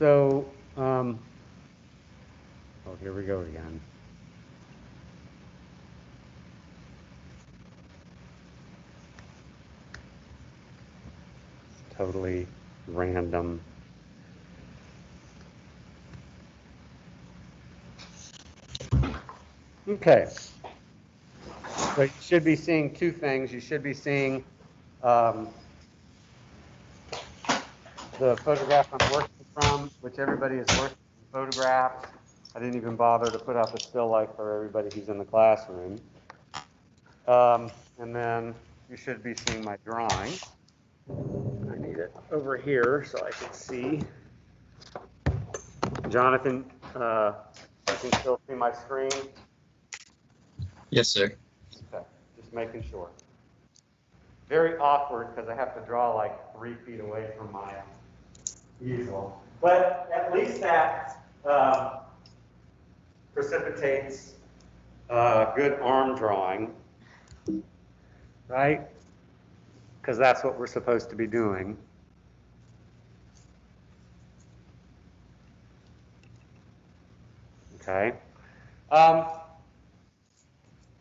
So, oh, here we go again. It's totally random. Okay. So you should be seeing two things. You should be seeing the photograph I'm working from, which everybody is working on photographs. I didn't even bother to put out the still life for everybody who's in the classroom. And then you should be seeing my drawing. I need it over here so I can see. Jonathan, you can still see my screen? Yes, sir. Okay, just making sure. Very awkward because I have to draw like 3 feet away from my easel. But at least that precipitates good arm drawing, right? Because that's what we're supposed to be doing. Okay. I'm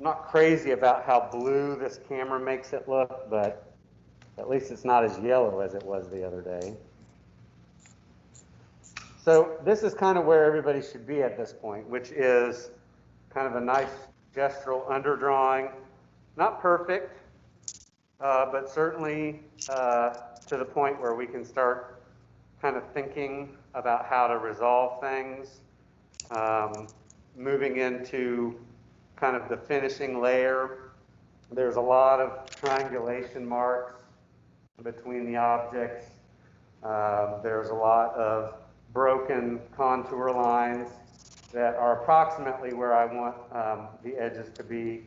not crazy about how blue this camera makes it look, but at least it's not as yellow as it was the other day. So this is kind of where everybody should be at this point, which is kind of a nice gestural underdrawing. Not perfect, but certainly to the point where we can start kind of thinking about how to resolve things, moving into kind of the finishing layer. There's a lot of triangulation marks between the objects. There's a lot of broken contour lines that are approximately where I want the edges to be,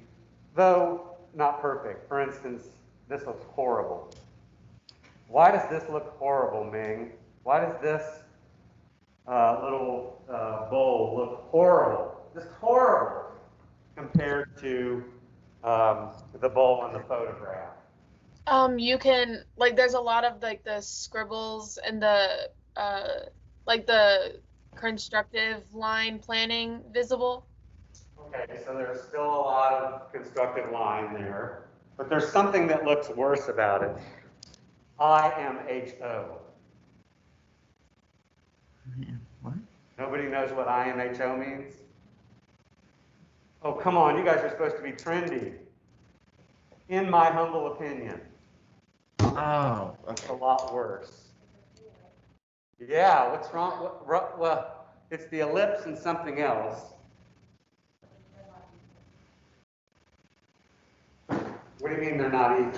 though not perfect. For instance, this looks horrible. Why does this look horrible, Ming? Why does this little bowl look horrible? Just horrible compared to the bowl in the photograph. You can, like, there's a lot of, like, the scribbles and the, like, the constructive line planning visible. Okay, so there's still a lot of constructive line there, but there's something that looks worse about it. IMHO. What? Nobody knows what IMHO means? Oh, come on, you guys are supposed to be trendy. In my humble opinion. Oh, It's okay. a lot worse. Yeah, what's wrong? Well, it's the ellipse and something else. What do you mean they're not even?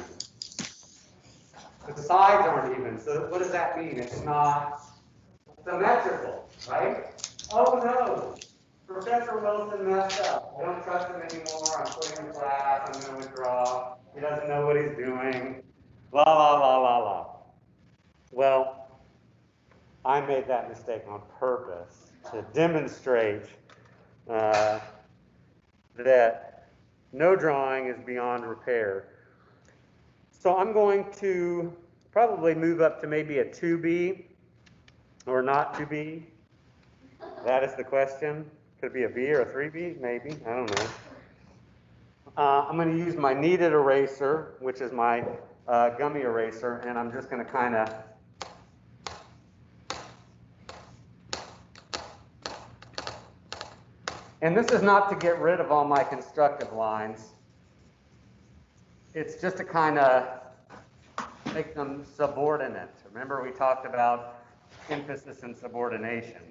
The sides aren't even, so what does that mean? It's not symmetrical, right? Oh no, Professor Wilson messed up. I don't trust him anymore. I'm quitting the class. I'm going to withdraw. He doesn't know what he's doing. La la la la la. Well, I made that mistake on purpose to demonstrate that no drawing is beyond repair. So I'm going to probably move up to maybe a 2B or not 2B. That is the question. Could it be a B or a 3B? Maybe. I don't know. I'm going to use my kneaded eraser, which is my gummy eraser, and I'm just going to kind of and this is not to get rid of all my constructive lines. It's just to kind of make them subordinate. Remember we talked about emphasis and subordination.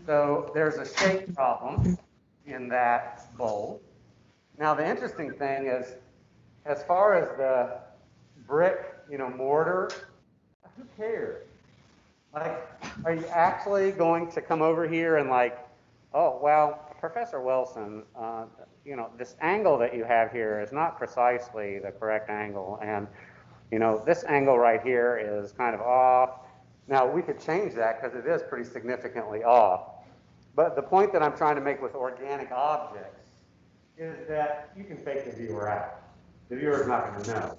So there's a shape problem in that bowl. Now the interesting thing is, as far as the brick, mortar, who cares? Like, are you actually going to come over here and like, oh, well, Professor Wilson, this angle that you have here is not precisely the correct angle, and this angle right here is kind of off. Now, we could change that because it is pretty significantly off. But the point that I'm trying to make with organic objects is that you can fake the viewer out. The viewer's not going to know,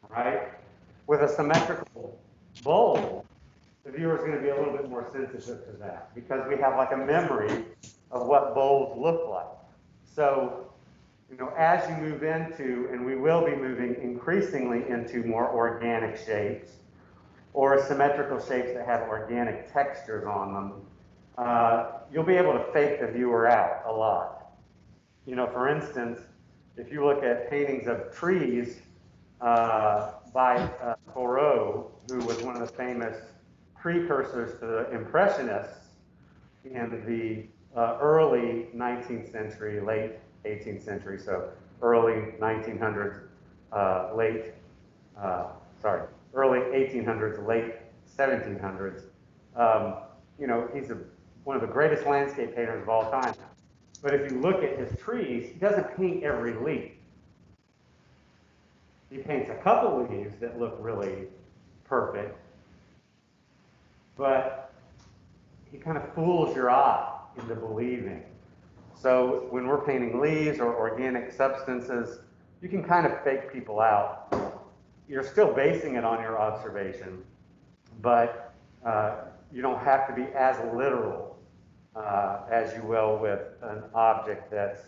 right? With a symmetrical bowl, the viewer is going to be a little bit more sensitive to that because we have like a memory of what bowls look like. So, you know, as you move into, and we will be moving increasingly into more organic shapes or symmetrical shapes that have organic textures on them, you'll be able to fake the viewer out a lot. You know, for instance, if you look at paintings of trees by Corot, who was one of the famous precursors to the Impressionists in the early 19th century, late 18th century, so early 1900s, early 1800s, late 1700s. You know, he's one of the greatest landscape painters of all time. But if you look at his trees, he doesn't paint every leaf. He paints a couple leaves that look really perfect, but he kind of fools your eye into believing. So when we're painting leaves or organic substances, you can kind of fake people out. You're still basing it on your observation, but you don't have to be as literal as you will with an object that's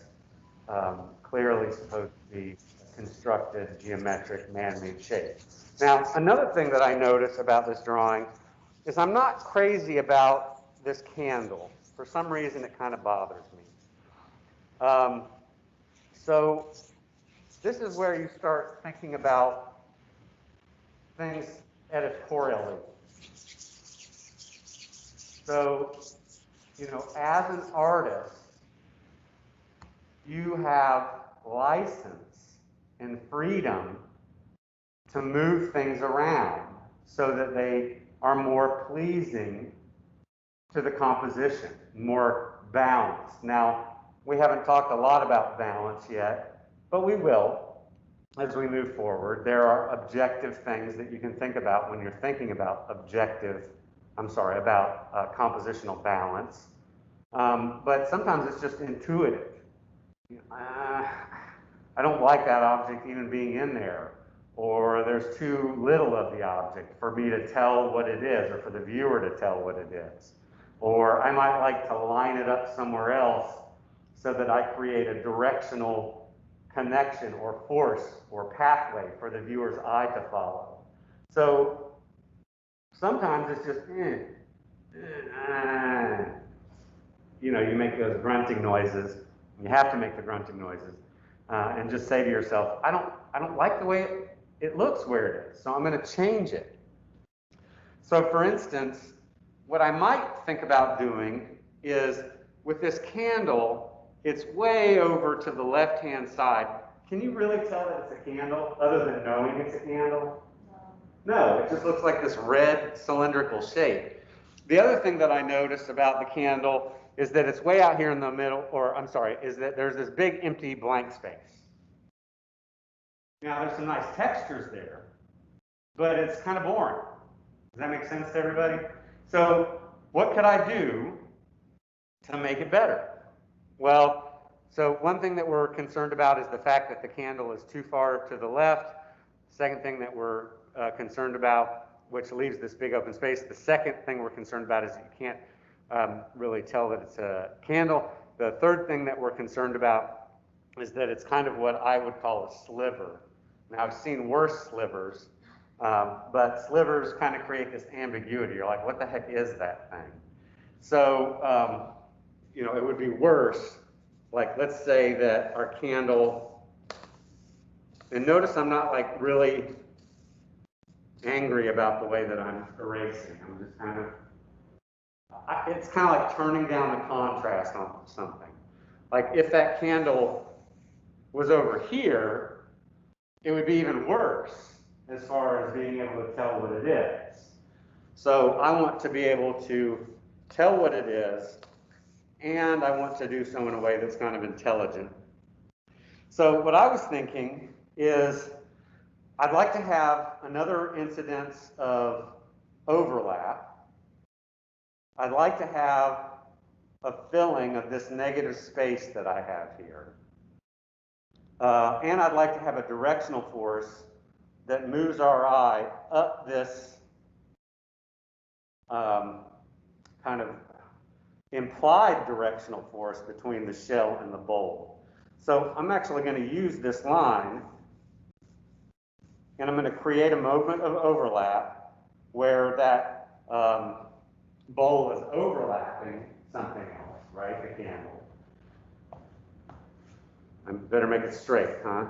clearly supposed to be constructed, geometric, man-made shape. Now, another thing that I notice about this drawing is I'm not crazy about this candle. For some reason, it kind of bothers me. So this is where you start thinking about things editorially. So, you know, as an artist, you have license and freedom to move things around so that they are more pleasing to the composition, more balanced. Now, we haven't talked a lot about balance yet, but we will as we move forward. There are objective things that you can think about when you're thinking about compositional balance. But sometimes it's just intuitive. I don't like that object even being in there, or there's too little of the object for me to tell what it is, or for the viewer to tell what it is. Or I might like to line it up somewhere else so that I create a directional connection or force or pathway for the viewer's eye to follow. So sometimes it's just, you know, you make those grunting noises. You have to make the grunting noises. And just say to yourself, I don't like the way it looks where it is, so I'm going to change it. So for instance, what I might think about doing is with this candle, it's way over to the left-hand side. Can you really tell that it's a candle other than knowing it's a candle? No, it just looks like this red cylindrical shape. The other thing that I noticed about the candle is that it's way out here in the middle, is that there's this big empty blank space. Now, there's some nice textures there, but it's kind of boring. Does that make sense to everybody? So what could I do to make it better? Well, so one thing that we're concerned about is the fact that the candle is too far to the left. Second thing that we're concerned about, which leaves this big open space. The second thing we're concerned about is you can't really tell that it's a candle. The third thing that we're concerned about is that it's kind of what I would call a sliver. Now, I've seen worse slivers, but slivers kind of create this ambiguity. You're like, what the heck is that thing? So, you know, it would be worse. Like, let's say that our candle, and notice I'm not like really angry about the way that I'm erasing. I'm just kind of, it's kind of like turning down the contrast on something. Like if that candle was over here, it would be even worse as far as being able to tell what it is. So I want to be able to tell what it is, and I want to do so in a way that's kind of intelligent. So what I was thinking is I'd like to have another incidence of overlap. I'd like to have a filling of this negative space that I have here. And I'd like to have a directional force that moves our eye up this kind of implied directional force between the shell and the bowl. So I'm actually going to use this line, and I'm going to create a moment of overlap where that bowl is overlapping something else, right? The candle. I better make it straight, huh?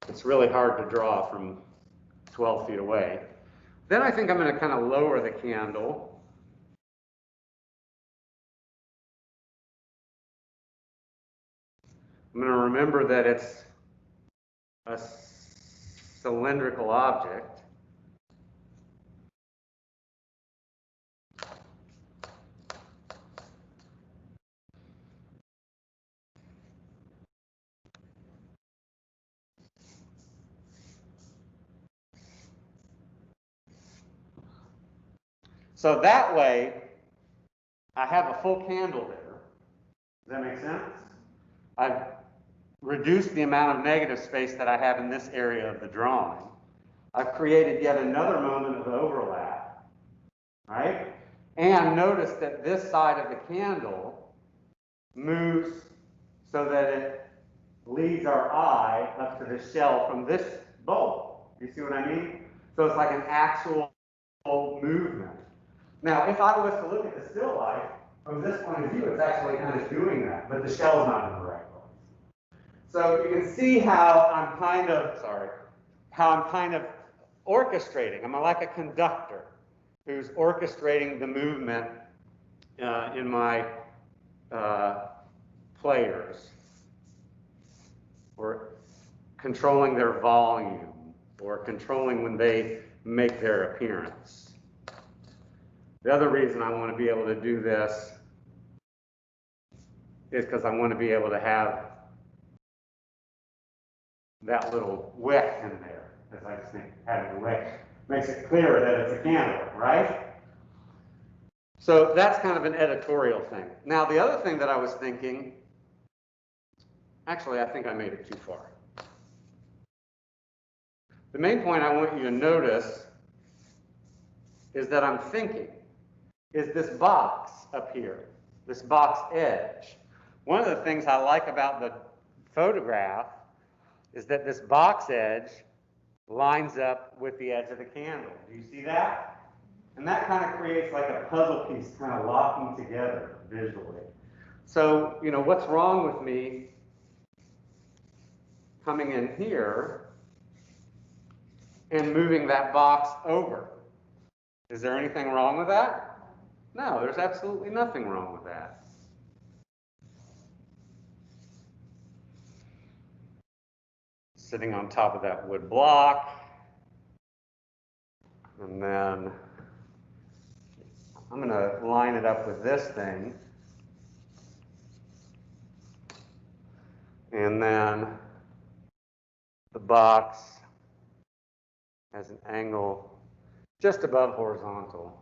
It's really hard to draw from 12 feet away. Then I think I'm going to kind of lower the candle. I'm going to remember that it's a cylindrical object. So that way, I have a full candle there. Does that make sense? I've reduced the amount of negative space that I have in this area of the drawing. I've created yet another moment of overlap, right? And notice that this side of the candle moves so that it leads our eye up to the shell from this bowl. You see what I mean? So it's like an actual movement. Now, if I was to look at the still life, from this point of view, it's actually kind of doing that, but the shell's not in the right place. So you can see how I'm kind of orchestrating. I'm like a conductor who's orchestrating the movement in my players, or controlling their volume, or controlling when they make their appearance. The other reason I want to be able to do this is because I want to be able to have that little wick in there, as I just think having a wick makes it clearer that it's a candle, right? So that's kind of an editorial thing. Now, the other thing that I was thinking, actually, I think I made it too far. The main point I want you to notice is that I'm thinking, is this box up here, this box edge. One of the things I like about the photograph is that this box edge lines up with the edge of the candle. Do you see that? And that kind of creates like a puzzle piece kind of locking together visually. So, you know, what's wrong with me coming in here and moving that box over? Is there anything wrong with that? No, there's absolutely nothing wrong with that. Sitting on top of that wood block. And then I'm going to line it up with this thing. And then the box has an angle just above horizontal.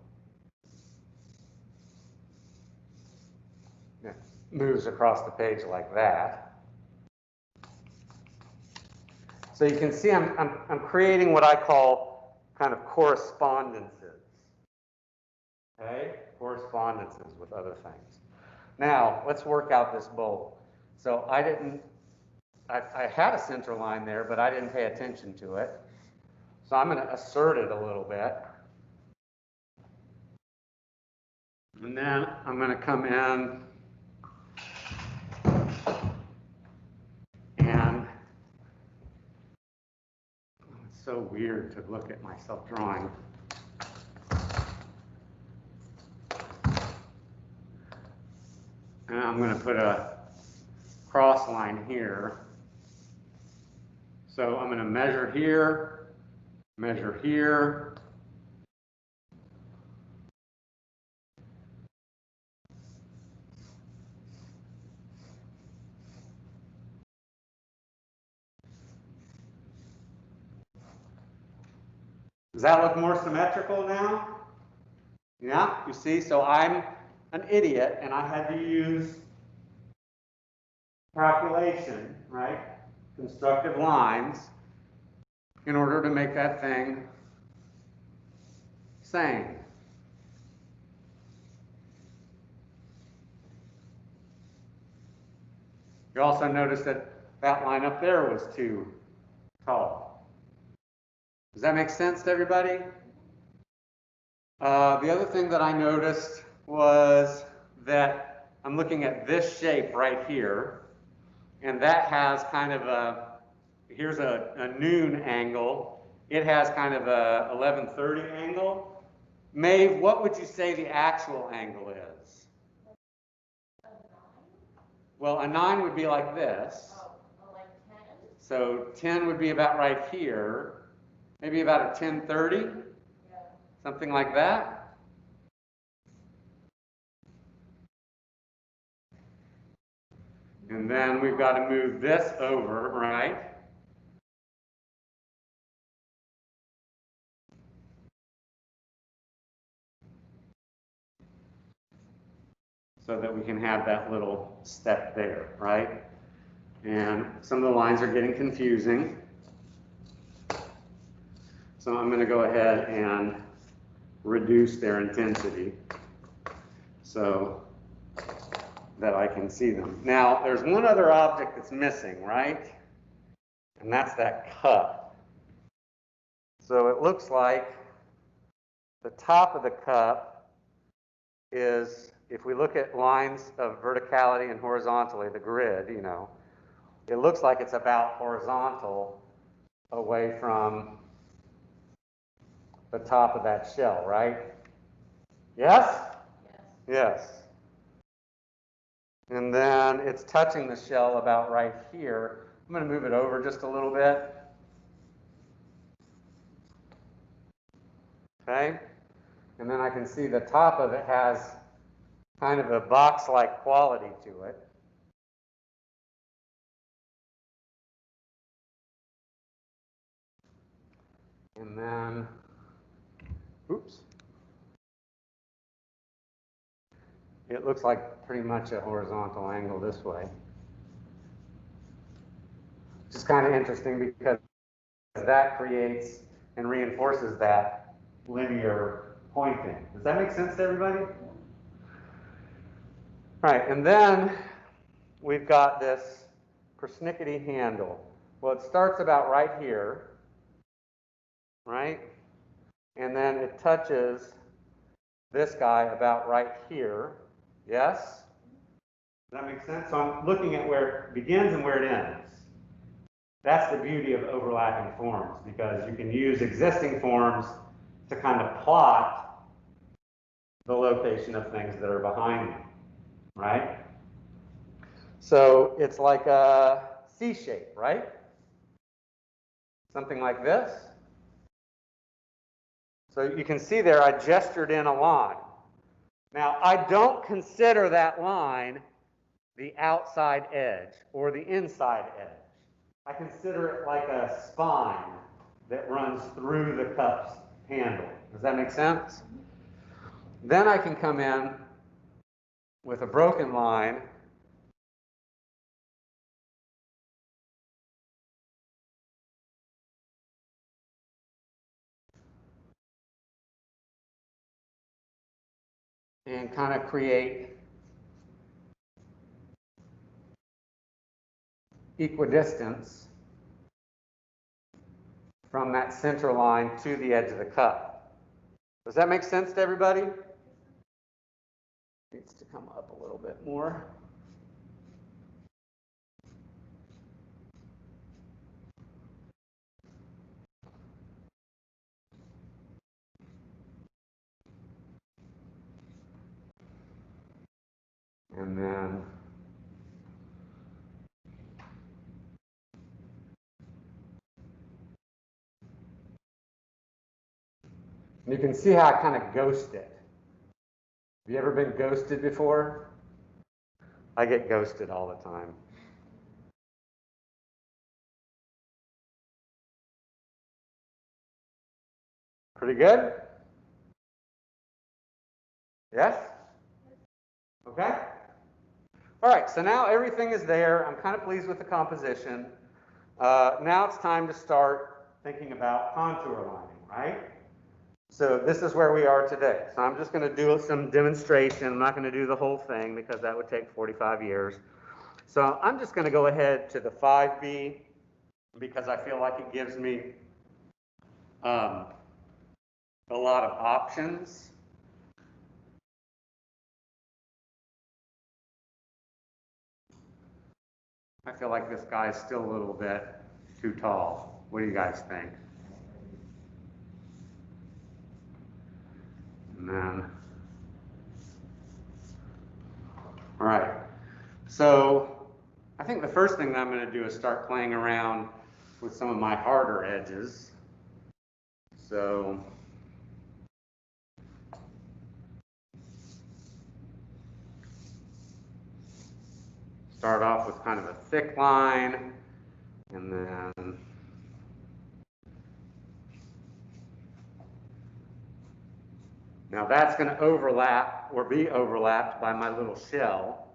It moves across the page like that. So you can see I'm creating what I call kind of correspondences. Okay? Correspondences with other things. Now, let's work out this bowl. So I had a center line there, but I didn't pay attention to it. So I'm going to assert it a little bit. And then I'm going to come in and it's so weird to look at myself drawing. And I'm going to put a cross line here. So I'm going to measure here, measure here. Does that look more symmetrical now? Yeah, you see, so I'm an idiot and I had to use calculation, right? Constructive lines in order to make that thing same. You also notice that that line up there was too tall. Does that make sense to everybody? The other thing that I noticed was that I'm looking at this shape right here, and that has kind of a, here's a noon angle. It has kind of a 11:30 angle. Maeve, what would you say the actual angle is? Well, a 9 would be like this. Like 10? So 10 would be about right here. Maybe about a 10:30, something like that. And then we've got to move this over, right? So that we can have that little step there, right? And some of the lines are getting confusing. So I'm going to go ahead and reduce their intensity so that I can see them. Now, there's one other object that's missing, right? And that's that cup. So it looks like the top of the cup is, if we look at lines of verticality and horizontally, the grid, you know, it looks like it's about horizontal away from the top of that shell, right? Yes? Yes. And then it's touching the shell about right here. I'm going to move it over just a little bit. Okay? And then I can see the top of it has kind of a box-like quality to it. And then, oops. It looks like pretty much a horizontal angle this way. Which is kind of interesting because that creates and reinforces that linear pointing. Does that make sense to everybody? Right, and then we've got this persnickety handle. Well, it starts about right here, right? And then it touches this guy about right here. Yes? Does that make sense? So I'm looking at where it begins and where it ends. That's the beauty of overlapping forms, because you can use existing forms to kind of plot the location of things that are behind them, right? So it's like a C shape, right? Something like this. So you can see there I gestured in a line. Now, I don't consider that line the outside edge or the inside edge. I consider it like a spine that runs through the cup's handle. Does that make sense? Then I can come in with a broken line and kind of create equidistance from that center line to the edge of the cup. Does that make sense to everybody? Needs to come up a little bit more. And then you can see how I kind of ghost it. Have you ever been ghosted before? I get ghosted all the time. Pretty good? Yes? Okay? All right, so now everything is there. I'm kind of pleased with the composition. Now it's time to start thinking about contour lining, right? So this is where we are today. So I'm just going to do some demonstration. I'm not going to do the whole thing because that would take 45 years. So I'm just going to go ahead to the 5B because I feel like it gives me a lot of options. I feel like this guy's still a little bit too tall. What do you guys think? And then, all right. So I think the first thing that I'm going to do is start playing around with some of my harder edges. So start off with kind of a thick line, and then now that's going to overlap or be overlapped by my little shell.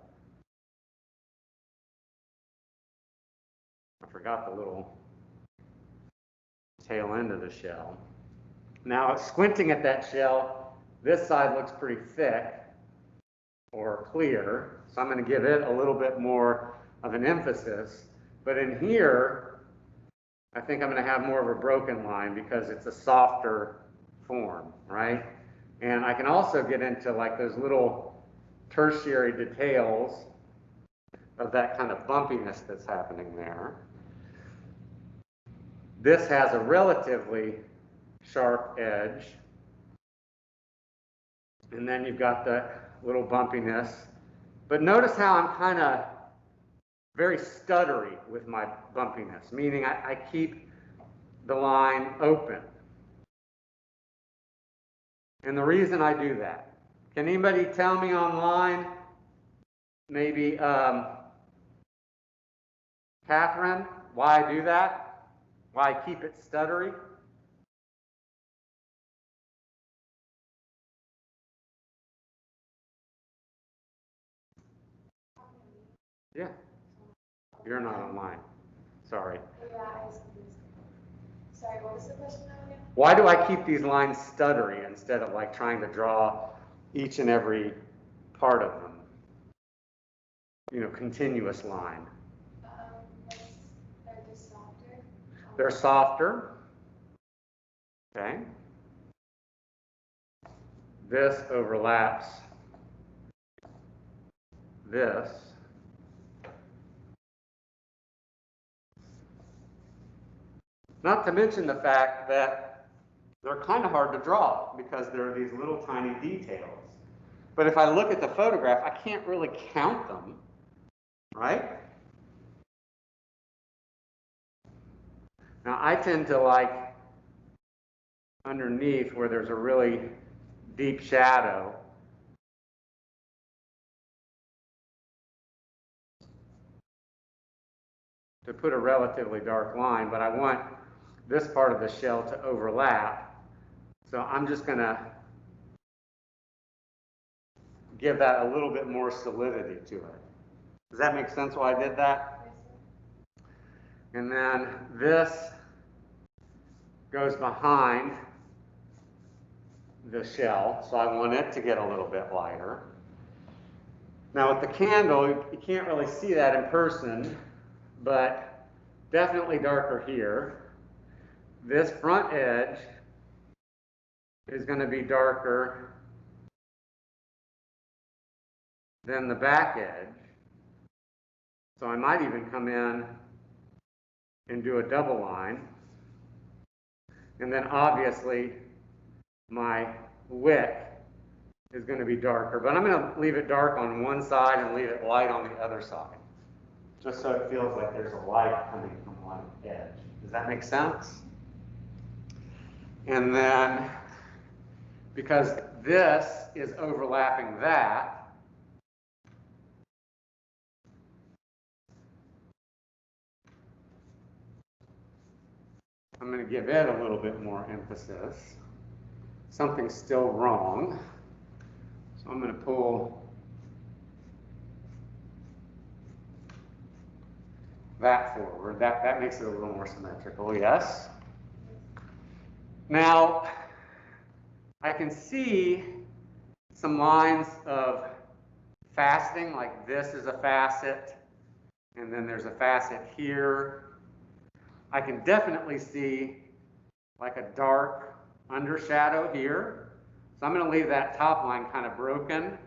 I forgot the little tail end of the shell. Now, squinting at that shell, this side looks pretty thick or clear, so I'm going to give it a little bit more of an emphasis. But in here, I think I'm going to have more of a broken line because it's a softer form, right? And I can also get into like those little tertiary details of that kind of bumpiness that's happening there. This has a relatively sharp edge. And then you've got the little bumpiness. But notice how I'm kind of very stuttery with my bumpiness, meaning I keep the line open. And the reason I do that, can anybody tell me online, maybe Catherine, why I do that? Why I keep it stuttery? Yeah, you're not online. Sorry. Sorry, what was the question again? Why do I keep these lines stuttery instead of like trying to draw each and every part of them? You know, continuous line. They're just softer. They're softer. Okay. This overlaps this. Not to mention the fact that they're kind of hard to draw because there are these little tiny details. But if I look at the photograph, I can't really count them, right? Now I tend to like underneath where there's a really deep shadow. To put a relatively dark line, but I want this part of the shell to overlap. So I'm just going to give that a little bit more solidity to it. Does that make sense why I did that? And then this goes behind the shell, so I want it to get a little bit lighter. Now with the candle, you can't really see that in person, but definitely darker here. This front edge is going to be darker than the back edge. So I might even come in and do a double line. And then obviously my wick is going to be darker, but I'm going to leave it dark on one side and leave it light on the other side, just so it feels like there's a light coming from one edge. Does that make sense? And then, because this is overlapping that, I'm going to give it a little bit more emphasis. Something's still wrong. So I'm going to pull that forward. That makes it a little more symmetrical, yes? Now, I can see some lines of faceting, like this is a facet, and then there's a facet here. I can definitely see like a dark undershadow here. So I'm going to leave that top line kind of broken,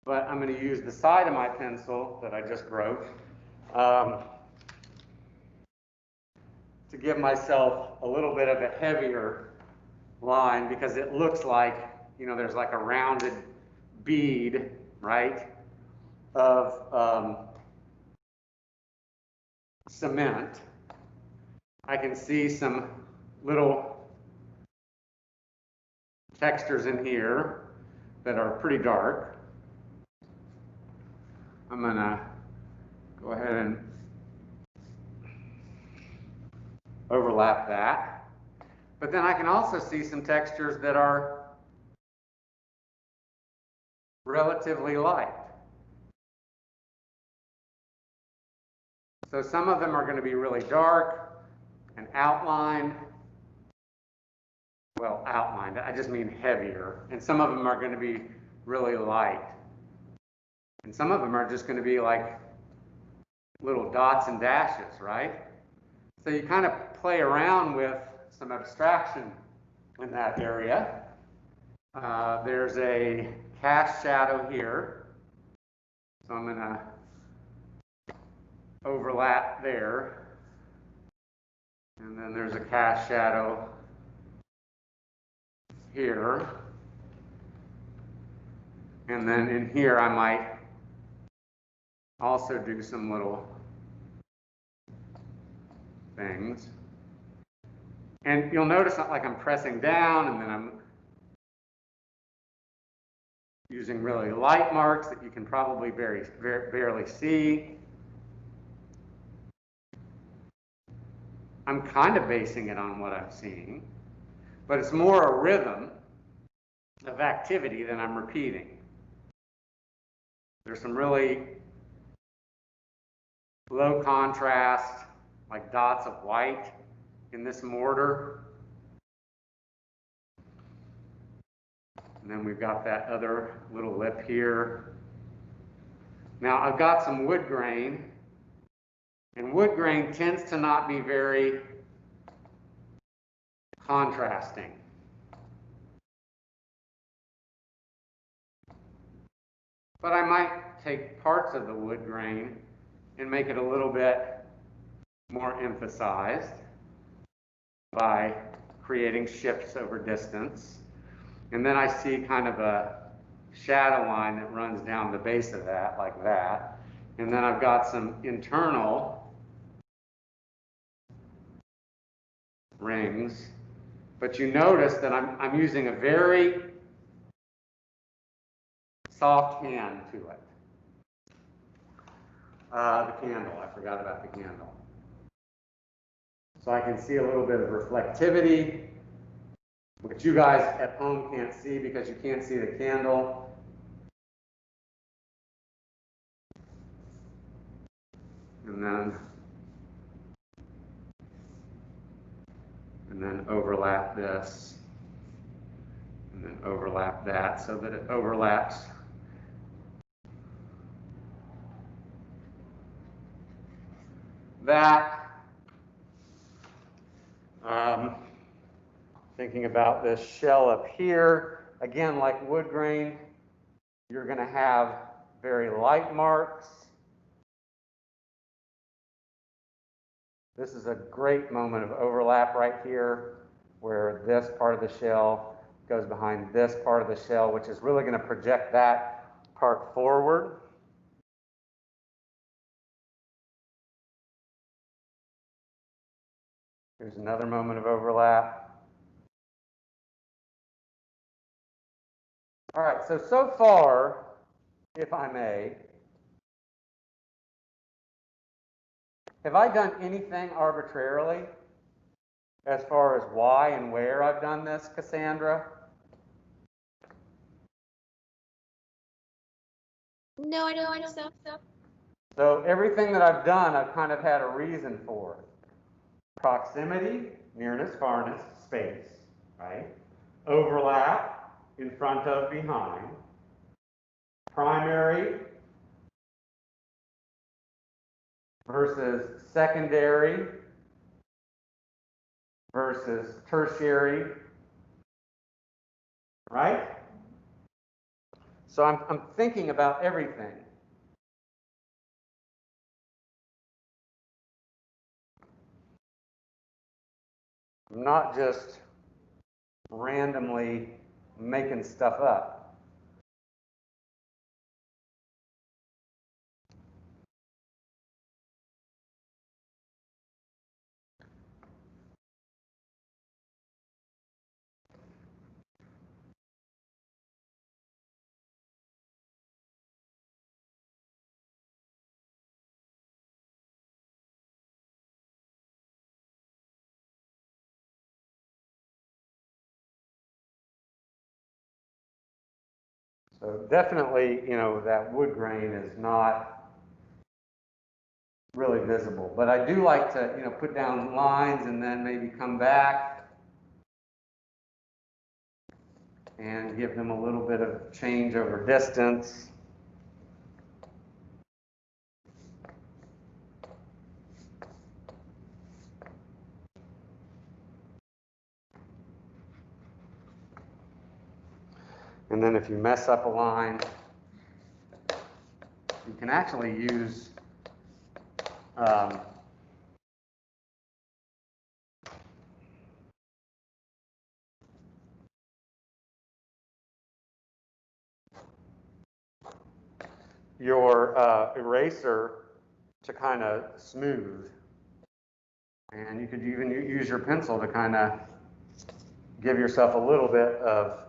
but I'm going to use the side of my pencil that I just broke to give myself a little bit of a heavier line, because it looks like, you know, there's like a rounded bead, right, of cement. I can see some little textures in here that are pretty dark. I'm gonna go ahead and overlap that. But then I can also see some textures that are relatively light. So some of them are going to be really dark and outlined. Well, outlined, I just mean heavier. And some of them are going to be really light. And some of them are just going to be like little dots and dashes, right? So you kind of play around with some abstraction in that area. There's a cast shadow here. So I'm going to overlap there. And then there's a cast shadow here. And then in here I might also do some little things. And you'll notice that, like, I'm pressing down, and then I'm using really light marks that you can probably barely see. I'm kind of basing it on what I'm seeing, but it's more a rhythm of activity than I'm repeating. There's some really low contrast, like dots of white in this mortar. And then we've got that other little lip here. Now I've got some wood grain, and wood grain tends to not be very contrasting. But I might take parts of the wood grain and make it a little bit more emphasized by creating shifts over distance. And then I see kind of a shadow line that runs down the base of that, like that. And then I've got some internal rings. But you notice that I'm using a very soft hand to it. The candle, I forgot about the candle. So I can see a little bit of reflectivity, which you guys at home can't see because you can't see the candle. And then overlap this, and then overlap that so that it overlaps that. Thinking about this shell up here, again, like wood grain, you're going to have very light marks. This is a great moment of overlap right here, where this part of the shell goes behind this part of the shell, which is really going to project that part forward. Here's another moment of overlap. All right, so far, if I may, have I done anything arbitrarily as far as why and where I've done this, Cassandra? No, I don't think so. So everything that I've done, I've kind of had a reason for. Proximity, nearness, farness, space, right? overlap, in front of, behind, primary versus secondary versus tertiary, right? So I'm thinking about everything. I'm not just randomly making stuff up. So definitely, you know, that wood grain is not really visible, but I do like to, you know, put down lines and then maybe come back and give them a little bit of change over distance. And then if you mess up a line, you can actually use your eraser to kind of smooth. And you could even use your pencil to kind of give yourself a little bit of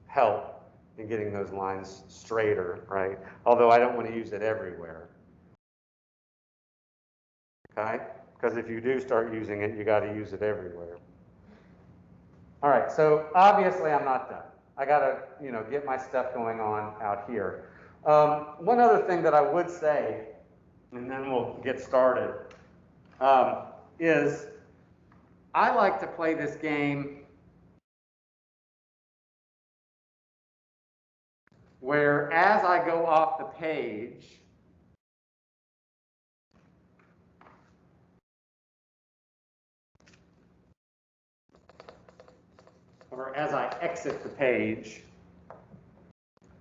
help in getting those lines straighter, right? Although I don't want to use it everywhere. Okay? Because if you do start using it, you got to use it everywhere. All right, so obviously I'm not done. I got to, you know, get my stuff going on out here. One other thing that I would say, and then we'll get started, is I like to play this game where as I go off the page, or as I exit the page,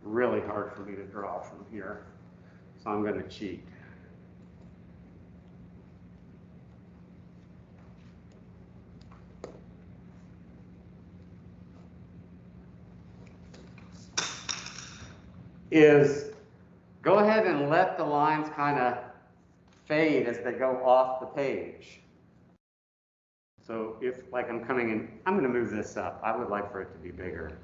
really hard for me to draw from here, so I'm going to cheat. Is go ahead and let the lines kind of fade as they go off the page. So if, like, I'm coming in, I'm going to move this up. I would like for it to be bigger.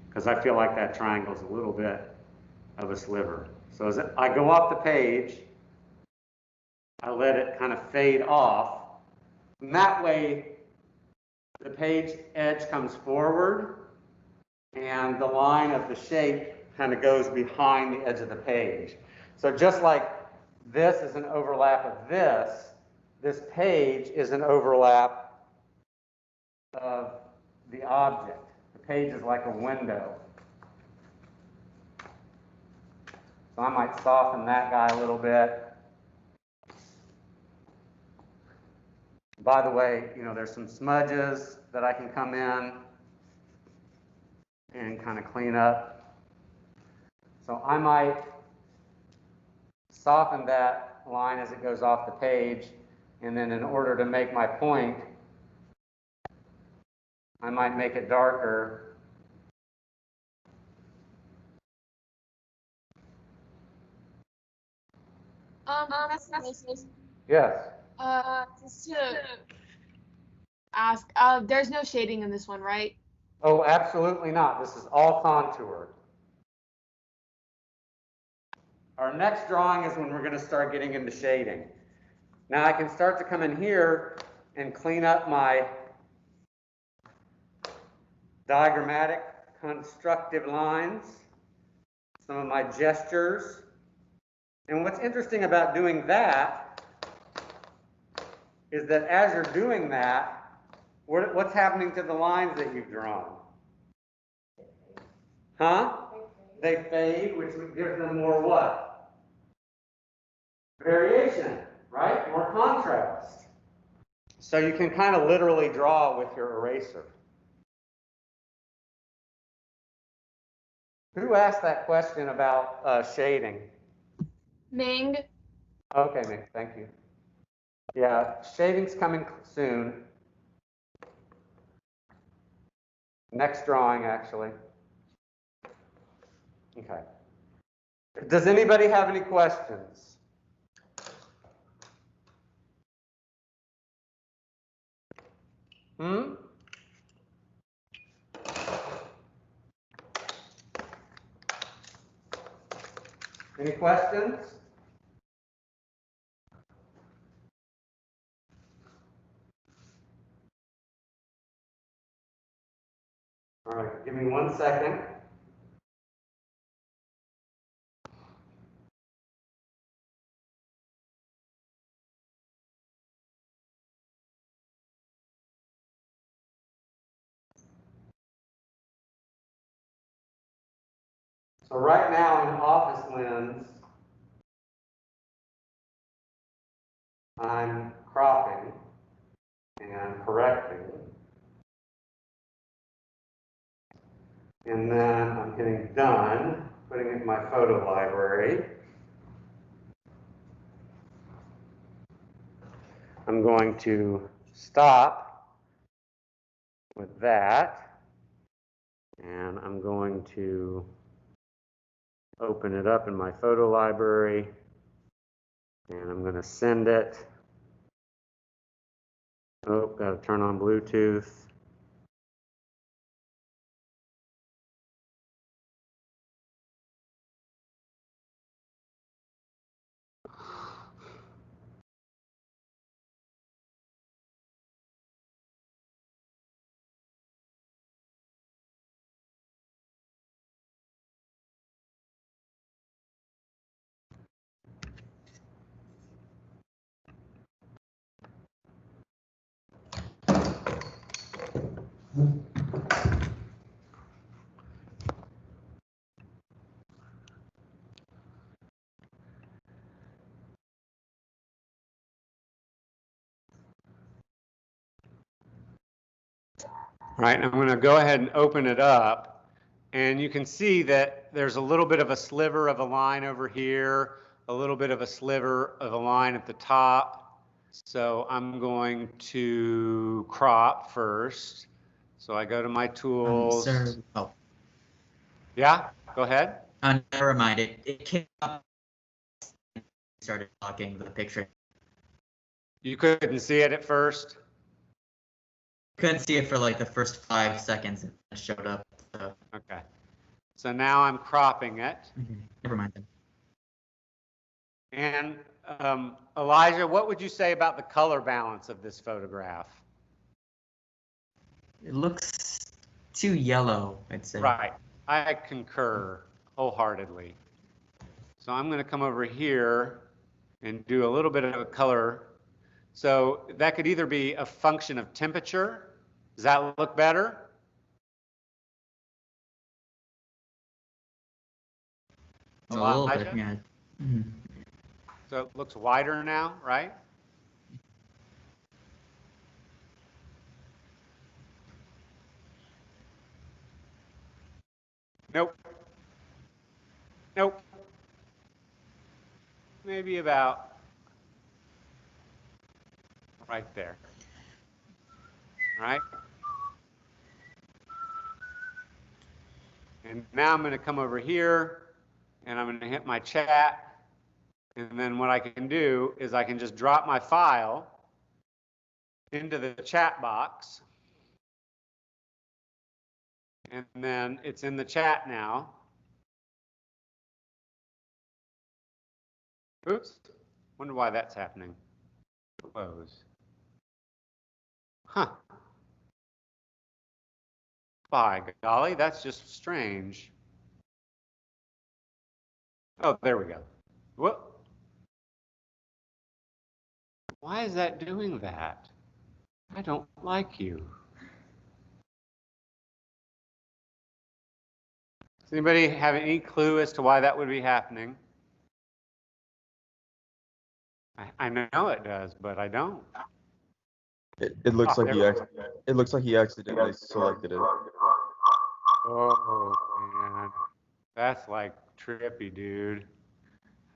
Because I feel like that triangle is a little bit of a sliver. So as I go off the page, I let it kind of fade off. And that way, the page edge comes forward and the line of the shape kind of goes behind the edge of the page. So just like this is an overlap of this page is an overlap of the object. The page is like a window. So I might soften that guy a little bit. By the way, you know, there's some smudges that I can come in and kind of clean up. So I might soften that line as it goes off the page, and then in order to make my point, I might make it darker. Yes. Just to ask, there's no shading in this one, right? Oh, absolutely not. This is all contoured. Our next drawing is when we're going to start getting into shading. Now I can start to come in here and clean up my diagrammatic constructive lines, some of my gestures. And what's interesting about doing that is that as you're doing that, what's happening to the lines that you've drawn? Huh? They fade, which gives them more what? Variation, right? More contrast. So you can kind of literally draw with your eraser. Who asked that question about shading? Ming. Okay, Ming, thank you. Yeah, shading's coming soon. Next drawing, actually. Okay. Does anybody have any questions? Hmm? Any questions? All right, give me 1 second. So right now in Office Lens, I'm cropping and correcting. And then I'm hitting done, putting it in my photo library. I'm going to stop with that. And I'm going to open it up in my photo library. And I'm going to send it. Oh, got to turn on Bluetooth. Right, I'm going to go ahead and open it up, and you can see that there's a little bit of a sliver of a line over here, a little bit of a sliver of a line at the top. So I'm going to crop first. So I go to my tools. Sir, oh, Yeah, go ahead. never mind. It came up. Started talking the picture. You couldn't see it at first? Couldn't see it for like the first 5 seconds and it showed up. So. Okay. So now I'm cropping it. Okay, never mind then. And Elijah, what would you say about the color balance of this photograph? It looks too yellow, I'd say. Right. I concur wholeheartedly. So I'm going to come over here and do a little bit of a color. So that could either be a function of temperature. Does that look better? A little bit, Elijah? yeah. Mm-hmm. So it looks wider now, right? Nope. Nope. Maybe about right there. All right. And now I'm going to come over here and I'm going to hit my chat. And then what I can do is I can just drop my file into the chat box. And then it's in the chat now. Oops. Wonder why that's happening. Close. Huh. By golly, that's just strange. Oh, there we go. Whoop. Why is that doing that? I don't like you. Does anybody have any clue as to why that would be happening? I know it does, but I don't. It looks like it looks like he accidentally selected it. Oh, man. That's like trippy, dude.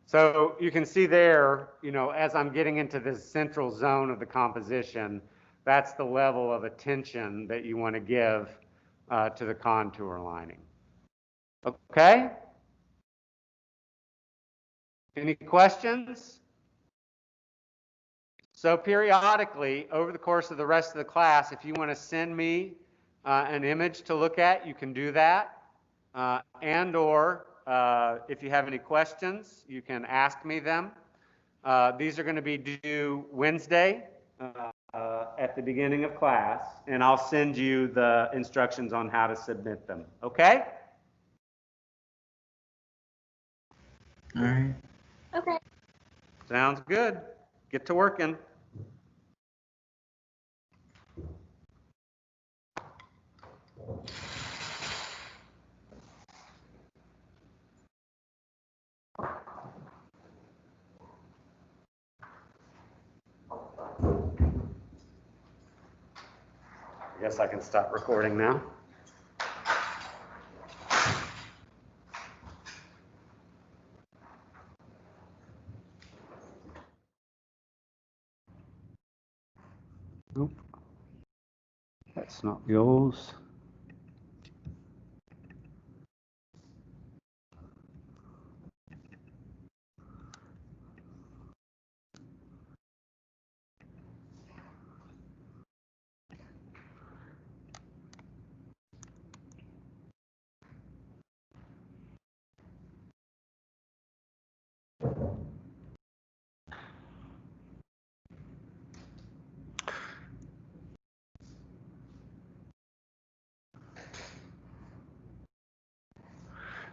So you can see there, as I'm getting into this central zone of the composition, that's the level of attention that you want to give to the contour lining. Okay? Any questions? So periodically, over the course of the rest of the class, if you want to send me an image to look at, you can do that. And/or if you have any questions, you can ask me them. These are going to be due Wednesday at the beginning of class, and I'll send you the instructions on how to submit them. Okay? All right. Okay. Sounds good. Get to working. I guess I can stop recording now. Nope. That's not yours.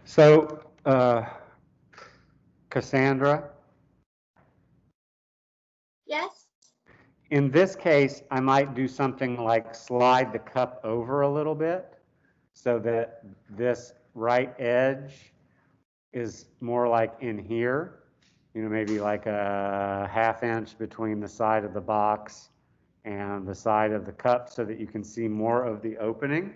So, Cassandra, Yes? in this case, I might do something like slide the cup over a little bit so that this right edge is more like in here, maybe like a ½ inch between the side of the box and the side of the cup so that you can see more of the opening,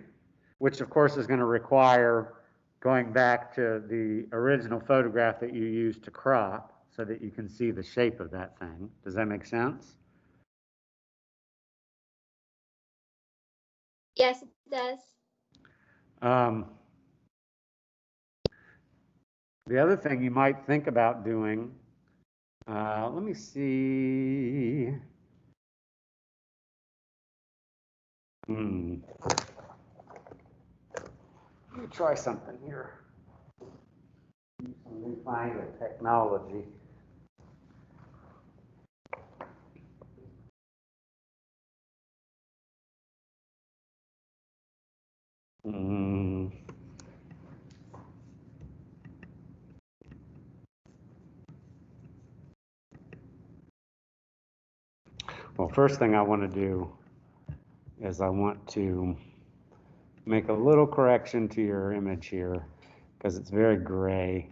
which of course is going to require going back to the original photograph that you used to crop so that you can see the shape of that thing. Does that make sense? Yes, it does. The other thing you might think about doing, let me see. Let me try something here. Some newfangled technology. Well, first thing I want to do is I want to make a little correction to your image here because it's very gray.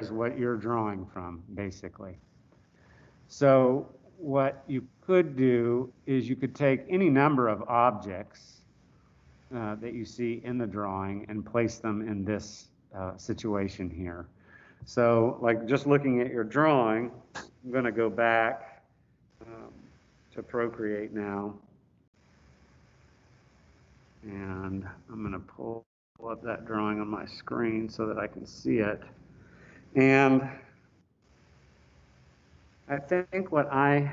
is what you're drawing from, basically. So what you could do is you could take any number of objects that you see in the drawing and place them in this situation here. So like just looking at your drawing, I'm going to go back to Procreate now. And I'm going to pull up that drawing on my screen so that I can see it. And I think what I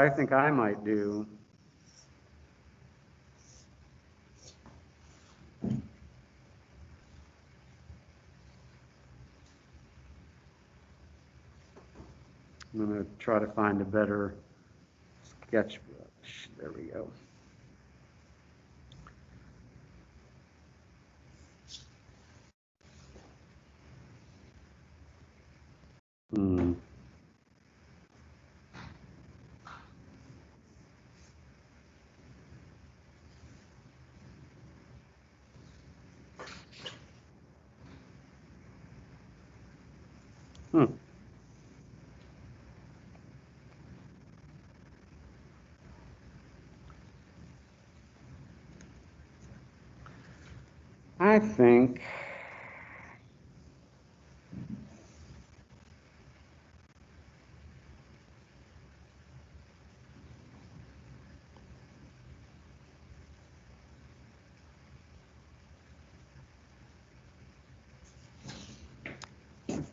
think I might do I'm going to try to find a better sketch brush. There we go. Hmm. Hmm. I think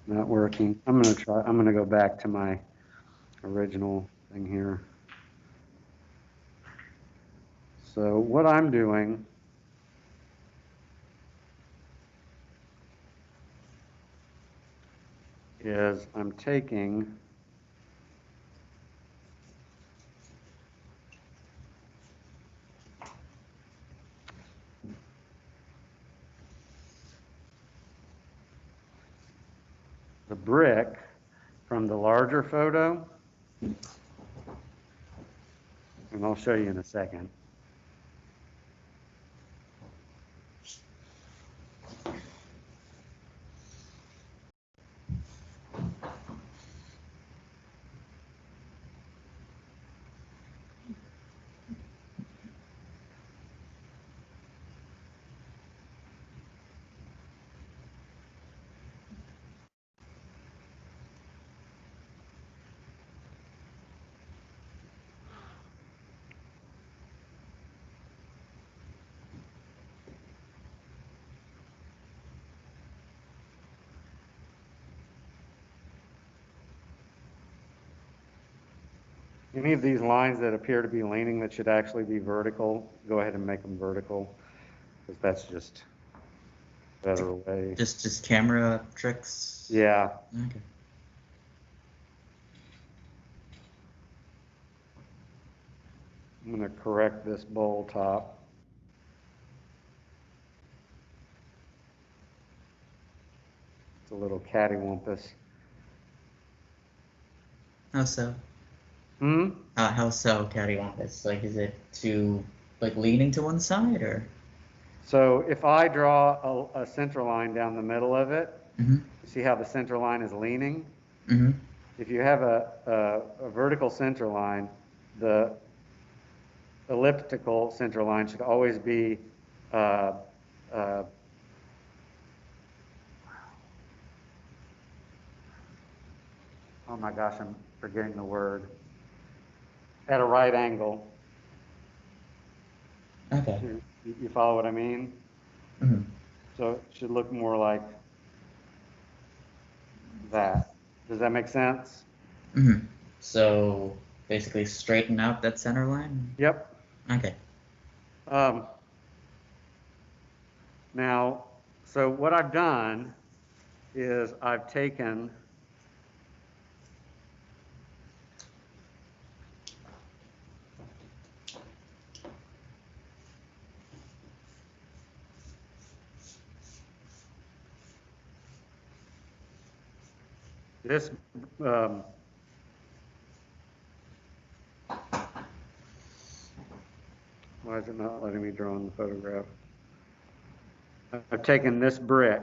not working. I'm going to go back to my original thing here. So what I'm doing is I'm taking the brick from the larger photo, and I'll show you in a second. Any of these lines that appear to be leaning that should actually be vertical, go ahead and make them vertical, because that's just a better way. Just camera tricks. Yeah. Okay. I'm going to correct this bowl top. It's a little cattywampus. How so? Hmm? How so, cattywampus? Like, is it too, like, leaning to one side, or? So if I draw a center line down the middle of it, Mm-hmm. see how the center line is leaning? Mm-hmm. If you have a vertical center line, the elliptical center line should always be oh my gosh, I'm forgetting the word, at a right angle. Okay. You follow what I mean? Mm-hmm. So it should look more like that. Does that make sense? Mm-hmm. So basically straighten out that center line? Yep. Okay. Now, so what I've done is I've taken this Why is it not letting me draw on the photograph? I've taken this brick,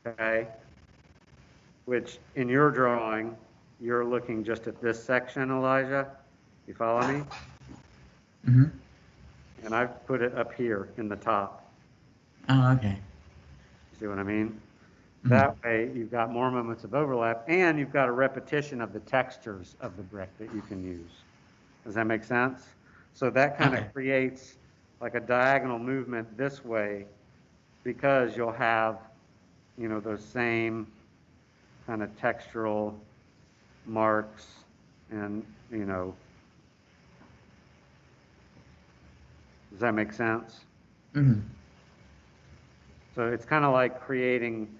okay, which in your drawing, you're looking just at this section, Elijah. You follow me? Mm-hmm. And I've put it up here in the top. Oh, okay. See what I mean? Mhm. That way, you've got more moments of overlap, and you've got a repetition of the textures of the brick that you can use. Does that make sense? So that kind Okay. of creates like a diagonal movement this way, because you'll have, you know, those same kind of textural marks and, you know, does that make sense? Mm-hmm. So it's kind of like creating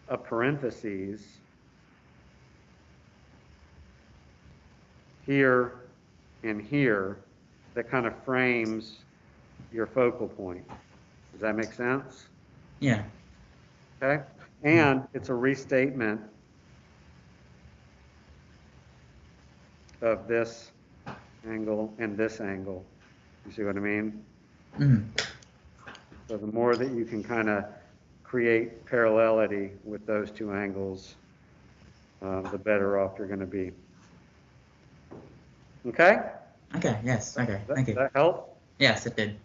a parentheses here and here that kind of frames your focal point. Does that make sense? Yeah. Okay? And it's a restatement of this angle and this angle. You see what I mean? Mm-hmm. So the more that you can kind of create parallelity with those two angles, the better off you're going to be. Okay? Okay. Yes. Okay. Thank Does you. that help? Yes, it did.